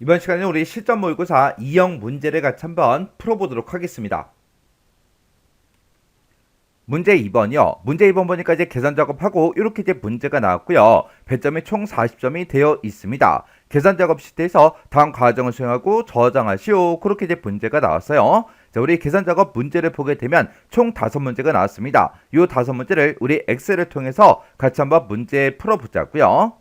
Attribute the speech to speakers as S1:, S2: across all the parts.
S1: 이번 시간에는 우리 실전 모의고사 2형 문제를 같이 한번 풀어보도록 하겠습니다. 문제 2번이요. 문제 2번 보니까 이제 계산 작업하고 이렇게 이제 문제가 나왔고요. 배점이 총 40점이 되어 있습니다. 계산 작업 시트에서 다음 과정을 수행하고 저장하시오. 그렇게 이제 문제가 나왔어요. 자, 우리 계산 작업 문제를 보게 되면 총 5문제가 나왔습니다. 이 5문제를 우리 엑셀을 통해서 같이 한번 문제 풀어보자고요.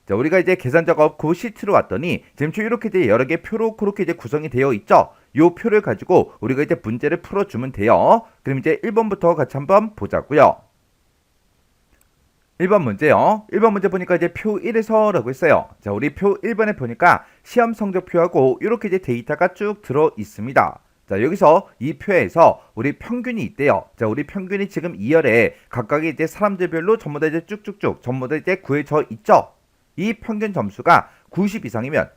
S1: 자, 우리가 이제 계산 작업 그 시트로 왔더니 지금 이렇게 이제 여러 개 표로 그렇게 이제 구성이 되어 있죠. 요 표를 가지고 우리가 이제 문제를 풀어주면 돼요. 그럼 이제 1번부터 같이 한번 보자고요. 1번 문제요. 1번 문제 보니까 이제 표 1에서라고 했어요. 자, 우리 표 1번에 보니까 시험 성적표하고 이렇게 이제 데이터가 쭉 들어 있습니다. 자, 여기서 이 표에서 우리 평균이 있대요. 자, 우리 평균이 지금 2열에 각각의 이제 사람들별로 전부 다 이제 쭉쭉쭉 전부 다 이제 구해져 있죠. 이 평균 점수가 90 이상이면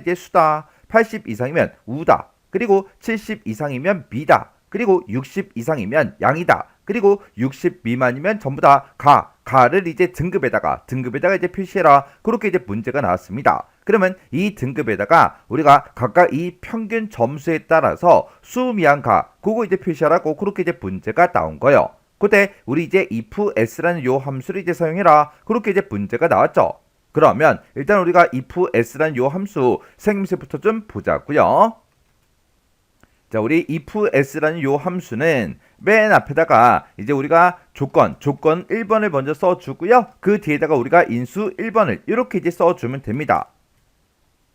S1: 이제 수다, 80 이상이면 우다, 그리고 70 이상이면 미다, 그리고 60 이상이면 양이다, 그리고 60 미만이면 전부 다 가를 이제 등급에다가 이제 표시해라. 그렇게 이제 문제가 나왔습니다. 그러면 이 등급에다가 우리가 각각 이 평균 점수에 따라서 수미양 그거 이제 표시하라고 그렇게 이제 문제가 나온 거예요. 그때 우리 이제 if s라는 요 함수를 이제 사용해라. 그렇게 이제 문제가 나왔죠. 그러면 일단 우리가 if s라는 요 함수 생김새부터 좀 보자고요. 자, 우리 if s라는 요 함수는 맨 앞에다가 이제 우리가 조건 1번을 먼저 써주고요. 그 뒤에다가 우리가 인수 1번을 이렇게 이제 써주면 됩니다.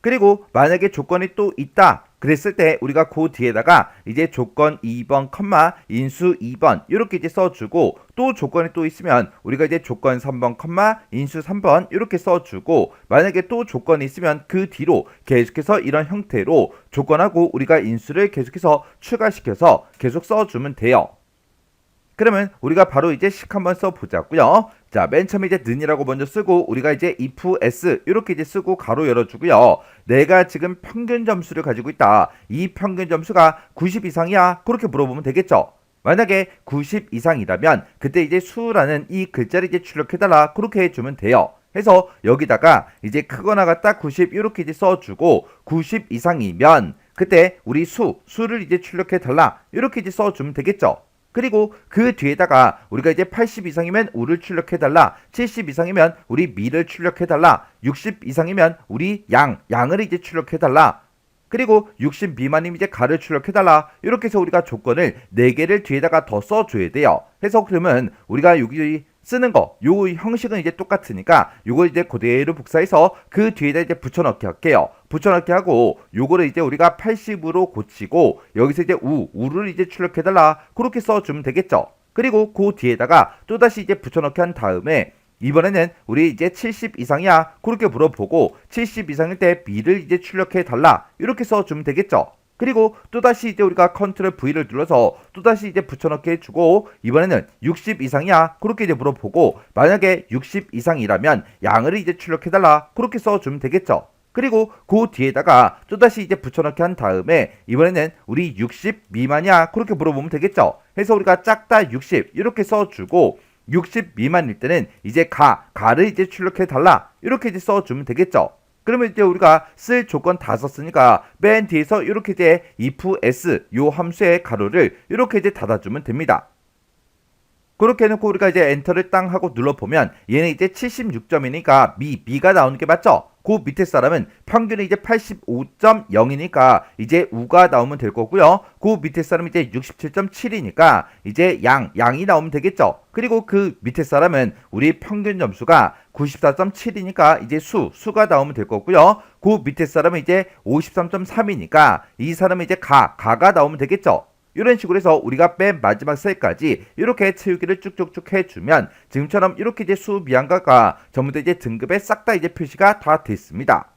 S1: 그리고 만약에 조건이 또 있다 그랬을 때 우리가 그 뒤에다가 이제 조건 2번 인수 2번 이렇게 이제 써주고, 또 조건이 또 있으면 우리가 이제 조건 3번 인수 3번 이렇게 써주고, 만약에 또 조건이 있으면 그 뒤로 계속해서 이런 형태로 조건하고 우리가 인수를 계속해서 추가시켜서 계속 써주면 돼요. 그러면 우리가 바로 이제 식 한번 써보자고요. 자, 맨 처음에 이제 는이라고 먼저 쓰고 우리가 이제 if s 이렇게 이제 쓰고 가로 열어주고요. 내가 지금 평균 점수를 가지고 있다. 이 평균 점수가 90 이상이야. 그렇게 물어보면 되겠죠. 만약에 90 이상이라면 그때 이제 수라는 이 글자를 이제 출력해달라. 그렇게 해주면 돼요. 해서 여기다가 이제 크거나 같다 90 이렇게 이제 써주고, 90 이상이면 그때 우리 수를 이제 출력해달라. 이렇게 이제 써주면 되겠죠. 그리고 그 뒤에다가 우리가 이제 80 이상이면 우를 출력해달라, 70 이상이면 우리 미를 출력해달라, 60 이상이면 우리 양을 이제 출력해달라, 그리고 60 미만이면 이제 가를 출력해달라. 이렇게 해서 우리가 조건을 4개를 뒤에다가 더 써줘야 돼요. 해서 그러면 우리가 여기 쓰는 거, 요 형식은 이제 똑같으니까 요거 이제 그대로 복사해서 그 뒤에다 이제 붙여넣기 할게요. 붙여넣기 하고 요거를 이제 우리가 80으로 고치고 여기서 이제 우를 이제 출력해달라. 그렇게 써주면 되겠죠. 그리고 그 뒤에다가 또다시 이제 붙여넣기 한 다음에 이번에는 우리 이제 70 이상이야. 그렇게 물어보고 70 이상일 때 B를 이제 출력해달라. 이렇게 써주면 되겠죠. 그리고 또다시 이제 우리가 컨트롤 V를 눌러서 또다시 이제 붙여넣기 해주고, 이번에는 60 이상이야. 그렇게 이제 물어보고 만약에 60 이상이라면 양을 이제 출력해달라. 그렇게 써주면 되겠죠. 그리고 그 뒤에다가 또다시 이제 붙여넣기 한 다음에 이번에는 우리 60 미만이야. 그렇게 물어보면 되겠죠. 해서 우리가 작다 60 이렇게 써주고, 60 미만일 때는 이제 가를 이제 출력해달라. 이렇게 이제 써주면 되겠죠. 그러면 이제 우리가 쓸 조건 다 썼으니까 맨 뒤에서 이렇게 이제 if s 요 함수의 가로를 이렇게 이제 닫아주면 됩니다. 그렇게 해놓고 우리가 이제 엔터를 땅 하고 눌러보면 얘는 이제 76점이니까 미가 나오는 게 맞죠? 그 밑에 사람은 평균이 이제 85.0이니까 이제 우가 나오면 될 거고요. 그 밑에 사람은 이제 67.7이니까 이제 양이 나오면 되겠죠. 그리고 그 밑에 사람은 우리 평균 점수가 94.7이니까 이제 수가 나오면 될 거고요. 그 밑에 사람은 이제 53.3이니까 이 사람은 이제 가가 나오면 되겠죠. 이런 식으로 해서 우리가 맨 마지막 셀까지 이렇게 채우기를 쭉쭉쭉 해주면 지금처럼 이렇게 이제 수미양가가 전부 다 이제 등급에 싹 다 이제 표시가 다 됐습니다.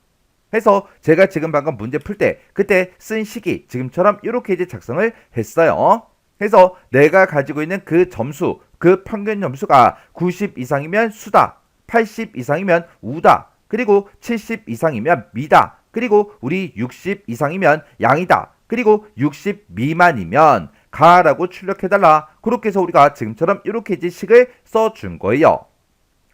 S1: 해서 제가 지금 방금 문제 풀 때 그때 쓴 식이 지금처럼 이렇게 이제 작성을 했어요. 해서 내가 가지고 있는 그 점수, 그 평균 점수가 90 이상이면 수다, 80 이상이면 우다, 그리고 70 이상이면 미다, 그리고 우리 60 이상이면 양이다, 그리고 60 미만이면 가라고 출력해달라. 그렇게 해서 우리가 지금처럼 이렇게 이제 식을 써준 거예요.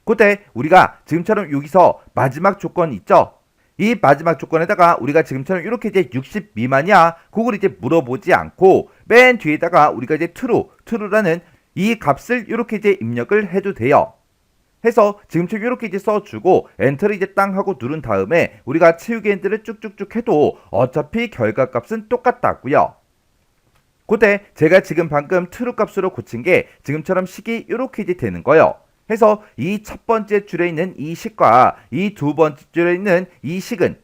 S1: 그때 우리가 지금처럼 여기서 마지막 조건이 있죠. 이 마지막 조건에다가 우리가 지금처럼 이렇게 이제 60 미만이야 그걸 이제 물어보지 않고 맨 뒤에다가 우리가 이제 true라는 이 값을 이렇게 이제 입력을 해도 돼요. 해서 지금처럼 이렇게 이제 써주고 엔터를 이제 땅 하고 누른 다음에 우리가 채우기 핸들을 쭉쭉쭉 해도 어차피 결과값은 똑같다고요. 그때 제가 지금 방금 true 값으로 고친 게 지금처럼 식이 이렇게 이제 되는 거예요. 해서 이 첫 번째 줄에 있는 이 식과 이 두 번째 줄에 있는 이 식은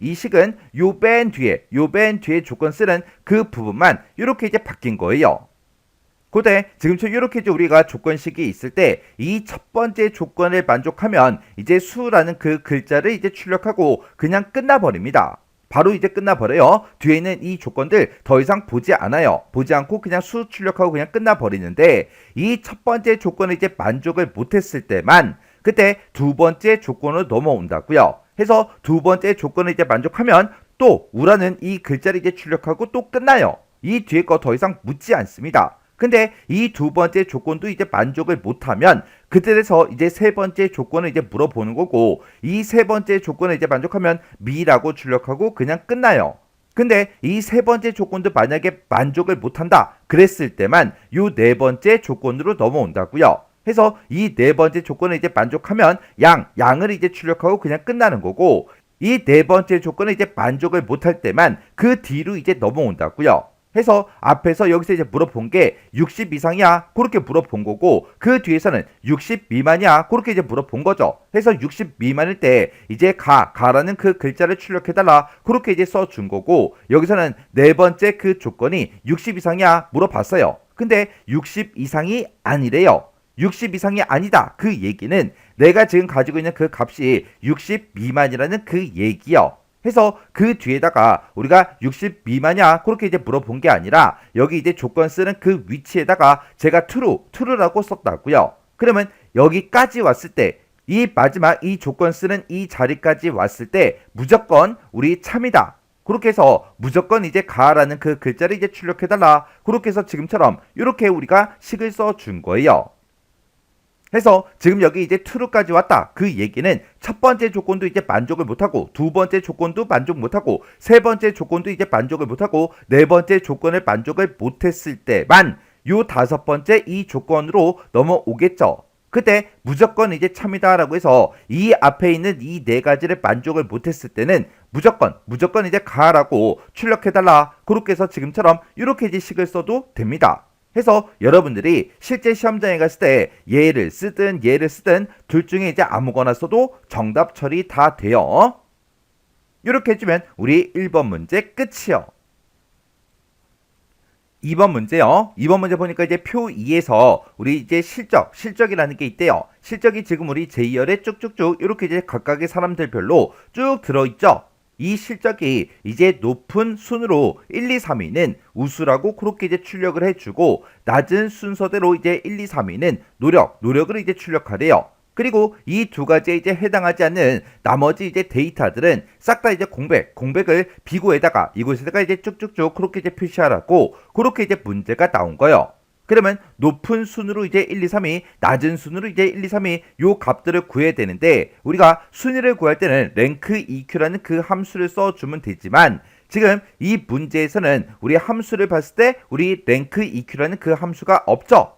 S1: 요 맨 뒤에 조건 쓰는 그 부분만 이렇게 이제 바뀐 거예요. 그때 지금처럼 이렇게 이제 우리가 조건식이 있을 때 이 첫 번째 조건을 만족하면 이제 수라는 그 글자를 이제 출력하고 그냥 끝나버립니다. 바로 이제 끝나버려요. 뒤에 있는 이 조건들 더 이상 보지 않아요. 보지 않고 그냥 수 출력하고 그냥 끝나버리는데 이 첫 번째 조건을 이제 만족을 못했을 때만 그때 두 번째 조건으로 넘어온다고요. 해서 두 번째 조건을 이제 만족하면 또 우라는 이 글자를 이제 출력하고 또 끝나요. 이 뒤에 거 더 이상 묻지 않습니다. 근데 이 두 번째 조건도 이제 만족을 못하면 그때 돼서 이제 세 번째 조건을 이제 물어보는 거고 이 세 번째 조건을 이제 만족하면 미라고 출력하고 그냥 끝나요. 근데 이 세 번째 조건도 만약에 만족을 못한다 그랬을 때만 요 네 번째 조건으로 넘어온다고요. 해서 이 네 번째 조건을 이제 만족하면 양을 이제 출력하고 그냥 끝나는 거고 이 네 번째 조건을 이제 만족을 못할 때만 그 뒤로 이제 넘어온다고요. 해서 앞에서 여기서 이제 물어본 게 60 이상이야 그렇게 물어본 거고 그 뒤에서는 60 미만이야 그렇게 이제 물어본 거죠. 해서 60 미만일 때 이제 가라는 그 글자를 출력해달라 그렇게 이제 써준 거고 여기서는 네 번째 그 조건이 60 이상이야 물어봤어요. 근데 60 이상이 아니래요. 60 이상이 아니다 그 얘기는 내가 지금 가지고 있는 그 값이 60 미만이라는 그 얘기요. 해서 그 뒤에다가 우리가 60 미만이야 그렇게 이제 물어본 게 아니라 여기 이제 조건 쓰는 그 위치에다가 제가 true라고 썼다고요. 그러면 여기까지 왔을 때 이 마지막 이 조건 쓰는 이 자리까지 왔을 때 무조건 우리 참이다. 그렇게 해서 무조건 이제 가라는 그 글자를 이제 출력해달라. 그렇게 해서 지금처럼 이렇게 우리가 식을 써준 거예요. 해서 지금 여기 이제 true까지 왔다. 그 얘기는 첫 번째 조건도 이제 만족을 못하고 두 번째 조건도 만족 못하고 세 번째 조건도 이제 만족을 못하고 네 번째 조건을 만족을 못했을 때만 요 다섯 번째 이 조건으로 넘어오겠죠. 그때 무조건 이제 참이다라고 해서 이 앞에 있는 이 네 가지를 만족을 못했을 때는 무조건 이제 가라고 출력해달라. 그렇게 해서 지금처럼 이렇게 이제 식을 써도 됩니다. 해서 여러분들이 실제 시험장에 갔을 때 얘를 쓰든 둘 중에 이제 아무거나 써도 정답 처리 다 돼요. 이렇게 해주면 우리 1번 문제 끝이요. 2번 문제요. 2번 문제 보니까 이제 표 2에서 우리 이제 실적이라는 게 있대요. 실적이 지금 우리 제2열에 쭉쭉쭉 이렇게 이제 각각의 사람들별로 쭉 들어있죠. 이 실적이 이제 높은 순으로 1, 2, 3위는 우수라고 그렇게 이제 출력을 해주고 낮은 순서대로 이제 1, 2, 3위는 노력을 이제 출력하래요. 그리고 이 두 가지에 이제 해당하지 않는 나머지 이제 데이터들은 싹 다 이제 공백을 비고에다가 이곳에다가 이제 쭉쭉쭉 그렇게 이제 표시하라고 그렇게 이제 문제가 나온 거예요. 그러면 높은 순으로 이제 1, 2, 3위, 낮은 순으로 이제 1, 2, 3위 요 값들을 구해야 되는데 우리가 순위를 구할 때는 랭크 EQ라는 그 함수를 써주면 되지만 지금 이 문제에서는 우리 함수를 봤을 때 우리 랭크 EQ라는 그 함수가 없죠.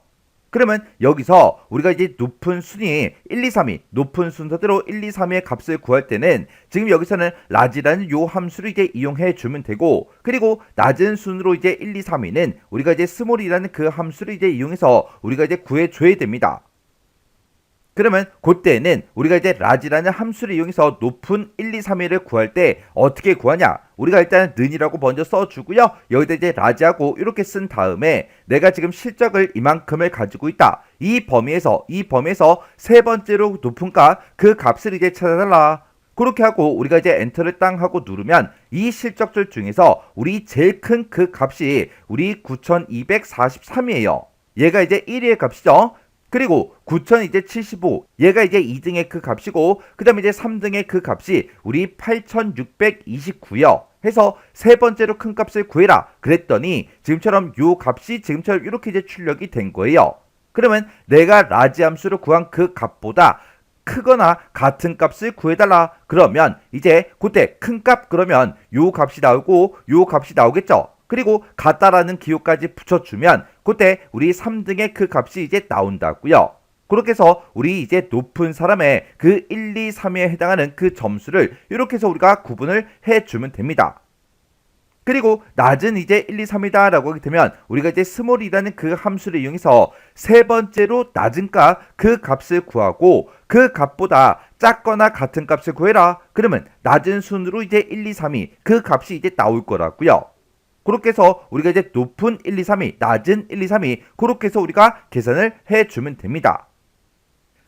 S1: 그러면 여기서 우리가 이제 높은 순위 1, 2, 3위 높은 순서대로 1, 2, 3위의 값을 구할 때는 지금 여기서는 large라는 요 함수를 이제 이용해 주면 되고 그리고 낮은 순으로 이제 1, 2, 3위는 우리가 이제 small이라는 그 함수를 이제 이용해서 우리가 이제 구해 줘야 됩니다. 그러면 그때는 우리가 이제 large라는 함수를 이용해서 높은 1, 2, 3위를 구할 때 어떻게 구하냐? 우리가 일단 는이라고 먼저 써주고요. 여기다 이제 large하고 이렇게 쓴 다음에 내가 지금 실적을 이만큼을 가지고 있다. 이 범위에서 세 번째로 높은 값, 그 값을 이제 찾아달라. 그렇게 하고 우리가 이제 엔터를 땅 하고 누르면 이 실적들 중에서 우리 제일 큰 그 값이 우리 9243이에요. 얘가 이제 1위의 값이죠. 그리고 9075 얘가 이제 2등의 그 값이고 그 다음에 이제 3등의 그 값이 우리 8629요. 해서 세 번째로 큰 값을 구해라 그랬더니 지금처럼 요 값이 지금처럼 이렇게 이제 출력이 된 거예요. 그러면 내가 라지 함수로 구한 그 값보다 크거나 같은 값을 구해달라. 그러면 이제 그때 큰 값 그러면 요 값이 나오고 요 값이 나오겠죠. 그리고 같다라는 기호까지 붙여주면 그때 우리 3등의 그 값이 이제 나온다고요. 그렇게 해서 우리 이제 높은 사람의 그 1, 2, 3에 해당하는 그 점수를 이렇게 해서 우리가 구분을 해주면 됩니다. 그리고 낮은 이제 1, 2, 3이다 라고 하게 되면 우리가 이제 스몰이라는 그 함수를 이용해서 세 번째로 낮은 값 그 값을 구하고 그 값보다 작거나 같은 값을 구해라. 그러면 낮은 순으로 이제 1, 2, 3이 그 값이 이제 나올 거라고요. 그렇게 해서 우리가 이제 높은 1, 2, 3이 낮은 1, 2, 3이 그렇게 해서 우리가 계산을 해주면 됩니다.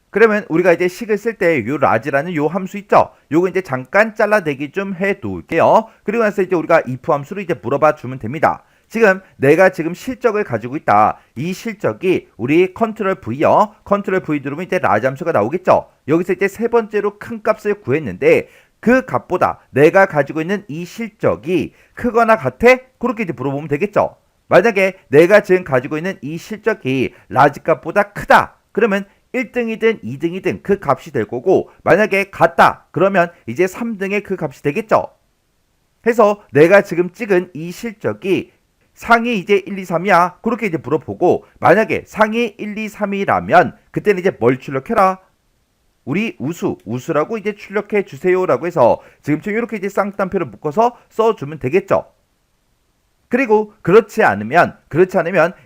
S1: 그러면 우리가 이제 식을 쓸 때 요 라지라는 요 함수 있죠? 요거 이제 잠깐 잘라내기 좀 해 놓을게요. 그리고 나서 이제 우리가 if 함수로 이제 물어봐 주면 됩니다. 지금 내가 지금 실적을 가지고 있다. 이 실적이 우리 컨트롤 V요. 컨트롤 V 누르면 이제 라지 함수가 나오겠죠? 여기서 이제 세 번째로 큰 값을 구했는데 그 값보다 내가 가지고 있는 이 실적이 크거나 같아? 그렇게 이제 물어보면 되겠죠? 만약에 내가 지금 가지고 있는 이 실적이 라지 값보다 크다. 그러면 1등이든 2등이든 그 값이 될 거고 만약에 같다 그러면 이제 3등의 그 값이 되겠죠. 해서 내가 지금 찍은 이 실적이 상위 이제 1, 2, 3이야 그렇게 이제 물어보고 만약에 상위 1, 2, 3이라면 그때는 이제 뭘 출력해라? 우리 우수라고 이제 출력해 주세요 라고 해서 지금처럼 이렇게 이제 쌍따옴표를 묶어서 써주면 되겠죠. 그리고 그렇지 않으면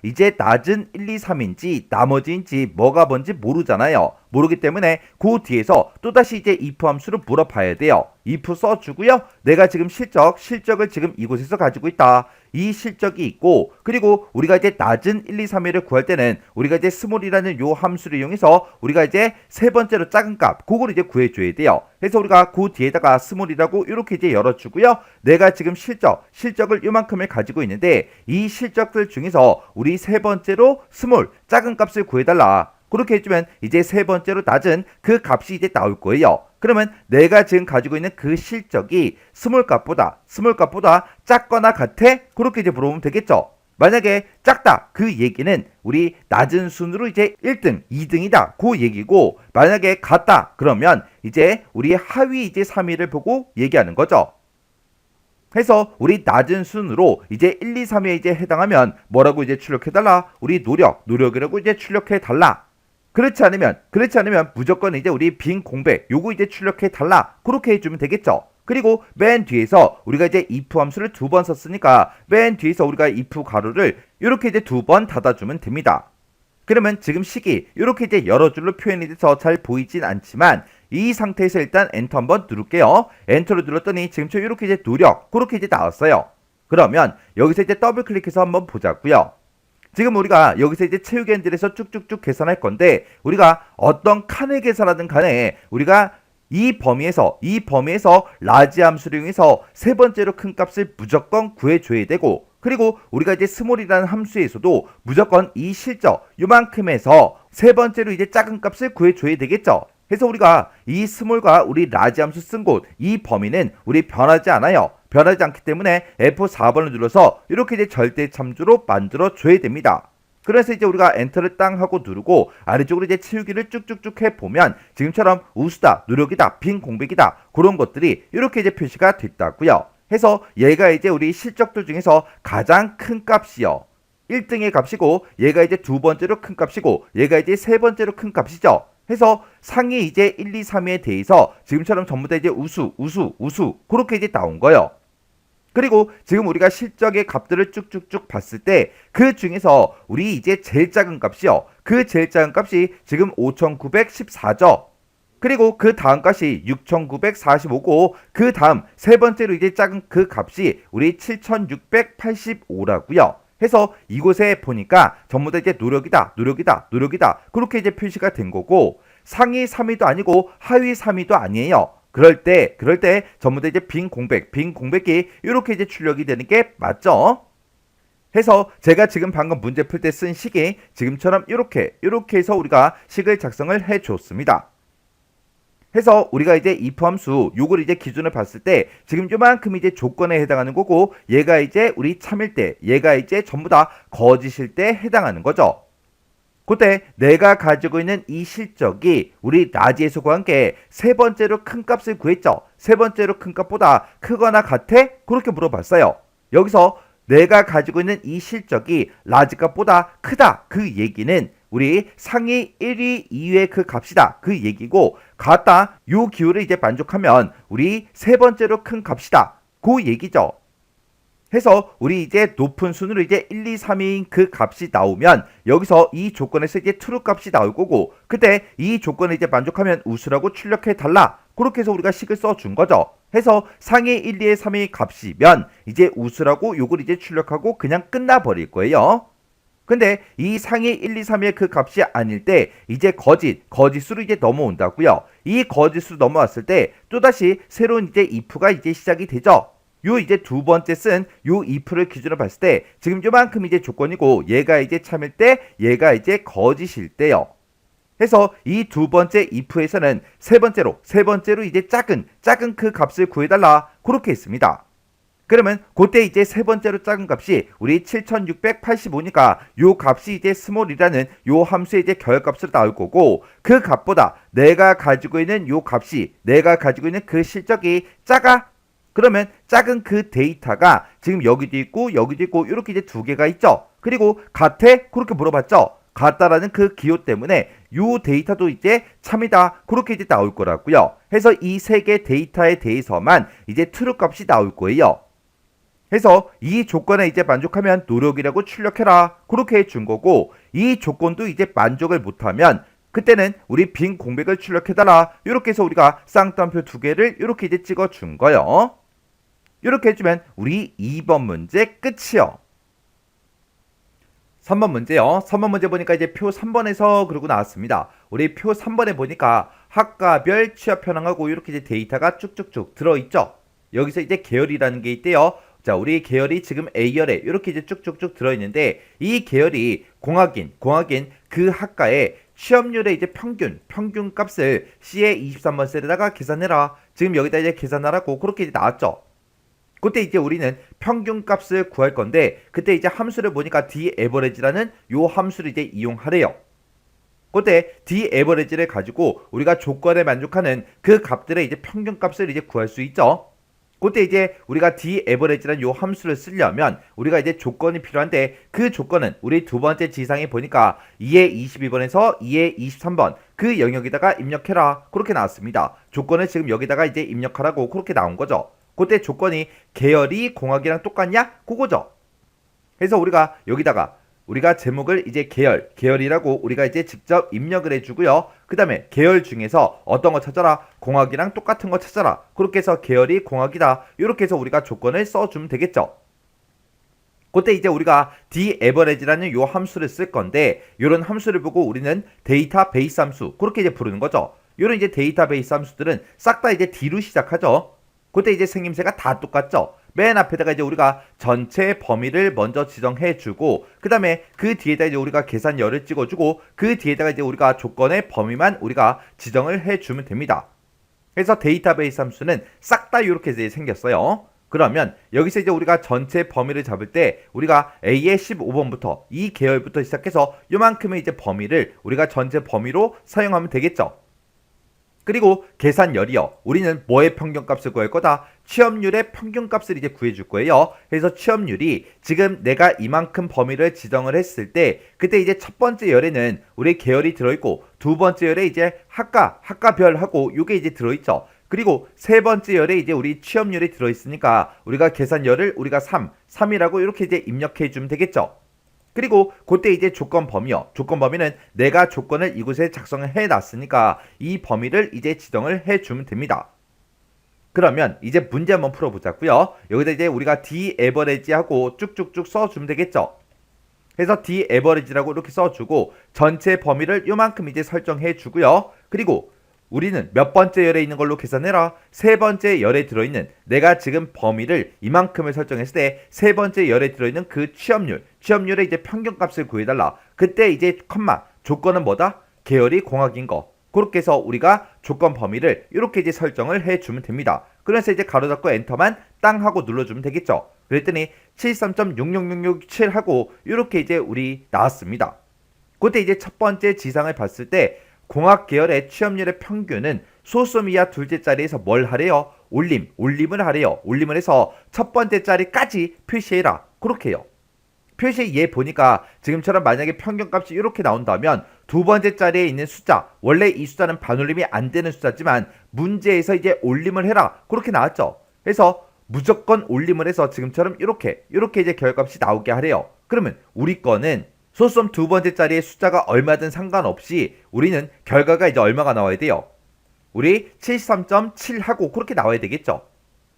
S1: 이제 낮은 1, 2, 3인지 나머지인지 뭐가 뭔지 모르잖아요. 모르기 때문에 그 뒤에서 또다시 이제 if 함수를 물어봐야 돼요. if 써주고요. 내가 지금 실적을 지금 이곳에서 가지고 있다. 이 실적이 있고 그리고 우리가 이제 낮은 1, 2, 3위를 구할 때는 우리가 이제 스몰이라는 요 함수를 이용해서 우리가 이제 세 번째로 작은 값 그걸 이제 구해줘야 돼요. 그래서 우리가 그 뒤에다가 스몰이라고 이렇게 이제 열어주고요. 내가 지금 실적을 요만큼을 가지고 있는데 이 실적들 중에서 우리 세 번째로 스몰 작은 값을 구해달라. 그렇게 해주면 이제 세 번째로 낮은 그 값이 이제 나올 거예요. 그러면 내가 지금 가지고 있는 그 실적이 스몰 값보다 작거나 같아? 그렇게 이제 물어보면 되겠죠. 만약에 작다 그 얘기는 우리 낮은 순으로 이제 1등, 2등이다 그 얘기고 만약에 같다 그러면 이제 우리 하위 이제 3위를 보고 얘기하는 거죠. 해서 우리 낮은 순으로 이제 1, 2, 3위에 이제 해당하면 뭐라고 이제 출력해달라? 우리 노력이라고 이제 출력해달라. 그렇지 않으면 무조건 이제 우리 빈 공백 요거 이제 출력해 달라 그렇게 해주면 되겠죠. 그리고 맨 뒤에서 우리가 이제 if 함수를 두 번 썼으니까 맨 뒤에서 우리가 if 가로를 이렇게 이제 두 번 닫아주면 됩니다. 그러면 지금 식이 이렇게 이제 여러 줄로 표현이 돼서 잘 보이진 않지만 이 상태에서 일단 엔터 한번 누를게요. 엔터를 눌렀더니 지금처럼 이렇게 이제 노력 그렇게 이제 나왔어요. 그러면 여기서 이제 더블 클릭해서 한번 보자고요. 지금 우리가 여기서 이제 채우기엔들에서 쭉쭉쭉 계산할 건데 우리가 어떤 칸을 계산하든 간에 우리가 이 범위에서 라지 함수를 이용해서 세 번째로 큰 값을 무조건 구해줘야 되고 그리고 우리가 이제 스몰이라는 함수에서도 무조건 이 실적 요만큼에서 세 번째로 이제 작은 값을 구해줘야 되겠죠. 그래서 우리가 이 스몰과 우리 라지 함수 쓴 곳 이 범위는 우리 변하지 않아요. 변하지 않기 때문에 F4번을 눌러서 이렇게 이제 절대 참조로 만들어 줘야 됩니다. 그래서 이제 우리가 엔터를 땅 하고 누르고 아래쪽으로 이제 치우기를 쭉쭉쭉 해보면 지금처럼 우수다, 노력이다, 빈 공백이다 그런 것들이 이렇게 이제 표시가 됐다고요. 해서 얘가 이제 우리 실적들 중에서 가장 큰 값이요. 1등의 값이고 얘가 이제 두 번째로 큰 값이고 얘가 이제 세 번째로 큰 값이죠. 해서 상위 이제 1, 2, 3위에 대해서 지금처럼 전부 다 이제 우수 그렇게 이제 나온 거예요. 그리고 지금 우리가 실적의 값들을 쭉쭉쭉 봤을 때 그 중에서 우리 이제 제일 작은 값이요. 그 제일 작은 값이 지금 5,914죠. 그리고 그 다음 값이 6,945고 그 다음 세 번째로 이제 작은 그 값이 우리 7,685라고요. 해서 이곳에 보니까 전부 다 이제 노력이다 그렇게 이제 표시가 된 거고 상위 3위도 아니고 하위 3위도 아니에요. 그럴 때 전부 다 이제 빈 공백이 이렇게 이제 출력이 되는 게 맞죠? 해서 제가 지금 방금 문제 풀 때 쓴 식이 지금처럼 이렇게 해서 우리가 식을 작성을 해 줬습니다. 해서 우리가 이제 if 함수 요걸 이제 기준을 봤을 때 지금 요만큼 이제 조건에 해당하는 거고 얘가 이제 우리 참일 때 얘가 이제 전부 다 거짓일 때 해당하는 거죠. 그때 내가 가지고 있는 이 실적이 우리 라지에서 구한 게 세 번째로 큰 값을 구했죠. 세 번째로 큰 값보다 크거나 같아? 그렇게 물어봤어요. 여기서 내가 가지고 있는 이 실적이 라지 값보다 크다. 그 얘기는 우리 상위 1위, 2위의 그 값이다. 그 얘기고 같다. 요 기호를 이제 만족하면 우리 세 번째로 큰 값이다. 그 얘기죠. 해서 우리 이제 높은 순으로 이제 1, 2, 3인 그 값이 나오면 여기서 이 조건에서 이제 true 값이 나올 거고 그때 이 조건을 이제 만족하면 우수라고 출력해 달라. 그렇게 해서 우리가 식을 써준 거죠. 해서 상위 1, 2, 3의 값이면 이제 우수라고 요걸 이제 출력하고 그냥 끝나버릴 거예요. 근데 이 상위 1, 2, 3의 그 값이 아닐 때 이제 거짓수로 이제 넘어온다고요. 이 거짓수로 넘어왔을 때 또다시 새로운 이제 if가 이제 시작이 되죠. 요 이제 두 번째 쓴 요 if를 기준으로 봤을 때 지금 요만큼 이제 조건이고 얘가 이제 참일 때 얘가 이제 거짓일 때요. 해서 이 두 번째 if에서는 세 번째로 이제 작은 그 값을 구해달라 그렇게 했습니다. 그러면 그때 이제 세 번째로 작은 값이 우리 7685니까 요 값이 이제 스몰이라는 요 함수의 이제 결값으로 나올 거고 그 값보다 내가 가지고 있는 요 값이 내가 가지고 있는 그 실적이 작아. 그러면 작은 그 데이터가 지금 여기도 있고 이렇게 이제 두 개가 있죠. 그리고 같아? 그렇게 물어봤죠. 같다라는 그 기호 때문에 요 데이터도 이제 참이다. 그렇게 이제 나올 거라고요. 해서 이 세 개 데이터에 대해서만 이제 true 값이 나올 거예요. 해서 이 조건에 이제 만족하면 노력이라고 출력해라. 그렇게 해준 거고 이 조건도 이제 만족을 못하면 그때는 우리 빈 공백을 출력해달라. 이렇게 해서 우리가 쌍따옴표 두 개를 이렇게 이제 찍어준 거예요. 이렇게 해주면 우리 2번 문제 끝이요. 3번 문제요. 3번 문제 보니까 이제 표 3번에서 그러고 나왔습니다. 우리 표 3번에 보니까 학과별 취업 현황하고 이렇게 이제 데이터가 쭉쭉쭉 들어있죠. 여기서 이제 계열이라는 게 있대요. 자, 우리 계열이 지금 A열에 이렇게 이제 쭉쭉쭉 들어있는데 이 계열이 공학인 그 학과의 취업률의 이제 평균 값을 C에 23번 셀에다가 계산해라. 지금 여기다 이제 계산하라고 그렇게 이제 나왔죠. 그때 이제 우리는 평균 값을 구할 건데 그때 이제 함수를 보니까 daverage라는 요 함수를 이제 이용하래요. 그때 daverage를 가지고 우리가 조건에 만족하는 그 값들의 이제 평균 값을 이제 구할 수 있죠. 그때 이제 우리가 daverage라는 요 함수를 쓰려면 우리가 이제 조건이 필요한데 그 조건은 우리 두 번째 지상에 보니까 2의 22번에서 2의 23번 그 영역에다가 입력해라. 그렇게 나왔습니다. 조건을 지금 여기다가 이제 입력하라고 그렇게 나온 거죠. 그때 조건이 계열이 공학이랑 똑같냐? 그거죠. 그래서 우리가 여기다가 우리가 제목을 이제 계열이라고 우리가 이제 직접 입력을 해주고요. 그 다음에 계열 중에서 어떤 거 찾아라? 공학이랑 똑같은 거 찾아라. 그렇게 해서 계열이 공학이다. 이렇게 해서 우리가 조건을 써주면 되겠죠. 그때 이제 우리가 daverage라는 요 함수를 쓸 건데 이런 함수를 보고 우리는 데이터베이스 함수 그렇게 이제 부르는 거죠. 이런 이제 데이터베이스 함수들은 싹 다 이제 D로 시작하죠. 그때 이제 생김새가 다 똑같죠. 맨 앞에다가 이제 우리가 전체 범위를 먼저 지정해주고 그 다음에 그 뒤에다 이제 우리가 계산열을 찍어주고 그 뒤에다가 이제 우리가 조건의 범위만 우리가 지정을 해주면 됩니다. 그래서 데이터베이스 함수는 싹 다 이렇게 이제 생겼어요. 그러면 여기서 이제 우리가 전체 범위를 잡을 때 우리가 A의 15번부터 이 계열부터 시작해서 요만큼의 이제 범위를 우리가 전체 범위로 사용하면 되겠죠. 그리고 계산열이요. 우리는 뭐의 평균값을 구할 거다? 취업률의 평균값을 이제 구해줄 거예요. 그래서 취업률이 지금 내가 이만큼 범위를 지정을 했을 때 그때 이제 첫 번째 열에는 우리 계열이 들어있고 두 번째 열에 이제 학과별하고 요게 이제 들어있죠. 그리고 세 번째 열에 이제 우리 취업률이 들어있으니까 우리가 계산열을 우리가 3이라고 이렇게 이제 입력해 주면 되겠죠. 그리고 그때 이제 조건 범위요. 조건 범위는 내가 조건을 이곳에 작성을 해놨으니까 이 범위를 이제 지정을 해주면 됩니다. 그러면 이제 문제 한번 풀어보자고요. 여기다 이제 우리가 daverage하고 쭉쭉쭉 써주면 되겠죠. 그래서 daverage라고 이렇게 써주고 전체 범위를 요만큼 이제 설정해주고요. 그리고 우리는 몇 번째 열에 있는 걸로 계산해라. 세 번째 열에 들어있는 내가 지금 범위를 이만큼을 설정했을 때 세 번째 열에 들어있는 그 취업률의 이제 평균값을 구해달라. 그때 이제 컴마 조건은 뭐다? 계열이 공학인 거. 그렇게 해서 우리가 조건 범위를 이렇게 이제 설정을 해주면 됩니다. 그래서 이제 가로 닫고 엔터만 땅 하고 눌러주면 되겠죠. 그랬더니 73.66667 하고 이렇게 이제 우리 나왔습니다. 그때 이제 첫 번째 지상을 봤을 때 공학 계열의 취업률의 평균은 소수점 이하 둘째 자리에서 뭘 하래요? 올림을 하래요. 올림을 해서 첫 번째 자리까지 표시해라. 그렇게 해요. 표시 얘 보니까 지금처럼 만약에 평균값이 이렇게 나온다면 두 번째 자리에 있는 숫자, 원래 이 숫자는 반올림이 안 되는 숫자지만 문제에서 이제 올림을 해라. 그렇게 나왔죠. 그래서 무조건 올림을 해서 지금처럼 이렇게 이제 결값이 나오게 하래요. 그러면 우리 거는 소수점 두 번째 자리의 숫자가 얼마든 상관없이 우리는 결과가 이제 얼마가 나와야 돼요? 우리 73.7 하고 그렇게 나와야 되겠죠.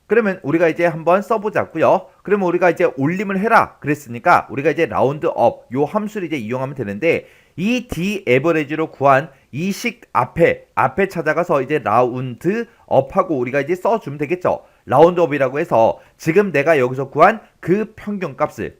S1: 그러면 우리가 이제 한번 써보자고요. 그러면 우리가 이제 올림을 해라 그랬으니까 우리가 이제 라운드업 요 함수를 이제 이용하면 되는데 이 D 에버리지로 구한 이 식 앞에 찾아가서 이제 라운드업하고 우리가 이제 써주면 되겠죠. 라운드업이라고 해서 지금 내가 여기서 구한 그 평균값을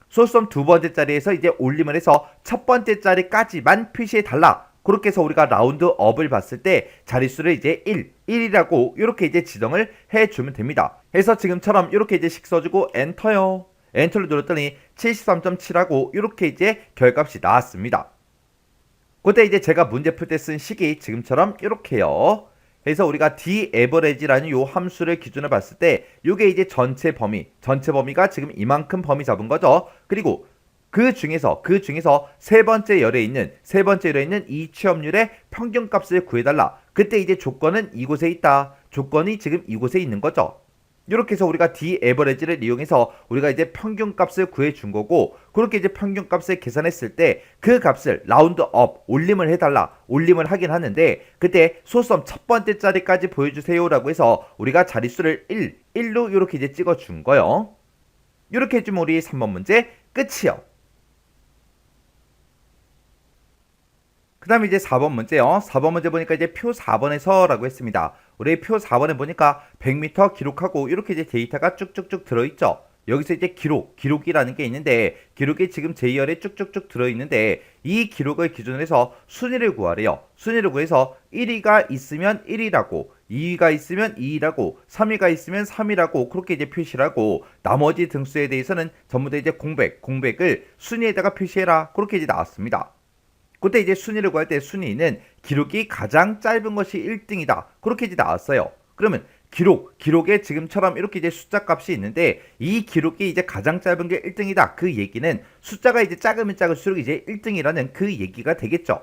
S1: 소수점 두 번째 자리에서 이제 올림을 해서 첫 번째 자리까지만 표시해 달라. 그렇게 해서 우리가 라운드업을 봤을 때 자릿수를 이제 1이라고 이렇게 이제 지정을 해주면 됩니다. 해서 지금처럼 이렇게 이제 식 써주고 엔터요. 엔터를 눌렀더니 73.7하고 이렇게 이제 결값이 나왔습니다. 그때 이제 제가 문제 풀 때 쓴 식이 지금처럼 이렇게요. 그래서 우리가 daverage라는 요 함수를 기준으로 봤을 때 이게 이제 전체 범위가 지금 이만큼 범위 잡은 거죠. 그리고 그 중에서 세 번째 열에 있는 이 취업률의 평균값을 구해달라. 그때 이제 조건은 이곳에 있다. 조건이 지금 이곳에 있는 거죠. 이렇게 해서 우리가 daverage를 이용해서 우리가 이제 평균값을 구해준 거고, 그렇게 이제 평균값을 계산했을 때 그 값을 라운드업 올림을 해달라. 올림을 하긴 하는데 그때 소수점 첫 번째 자리까지 보여주세요라고 해서 우리가 자릿수를 1로 이렇게 이제 찍어준 거요. 이렇게 해주면 우리 3번 문제 끝이요. 그 다음에 이제 4번 문제요. 4번 문제 보니까 이제 표 4번에서라고 했습니다. 우리 표 4번에 보니까 100m 기록하고 이렇게 이제 데이터가 쭉쭉쭉 들어있죠. 여기서 이제 기록이라는 게 있는데 기록이 지금 제2열에 쭉쭉쭉 들어있는데 이 기록을 기준으로 해서 순위를 구하래요. 순위를 구해서 1위가 있으면 1위라고, 2위가 있으면 2위라고, 3위가 있으면 3위라고 그렇게 이제 표시를 하고 나머지 등수에 대해서는 전부 다 이제 공백을 순위에다가 표시해라. 그렇게 이제 나왔습니다. 그때 이제 순위를 구할 때 순위는 기록이 가장 짧은 것이 1등이다. 그렇게 이제 나왔어요. 그러면 기록에 지금처럼 이렇게 이제 숫자 값이 있는데 이 기록이 이제 가장 짧은 게 1등이다. 그 얘기는 숫자가 이제 작으면 작을수록 이제 1등이라는 그 얘기가 되겠죠.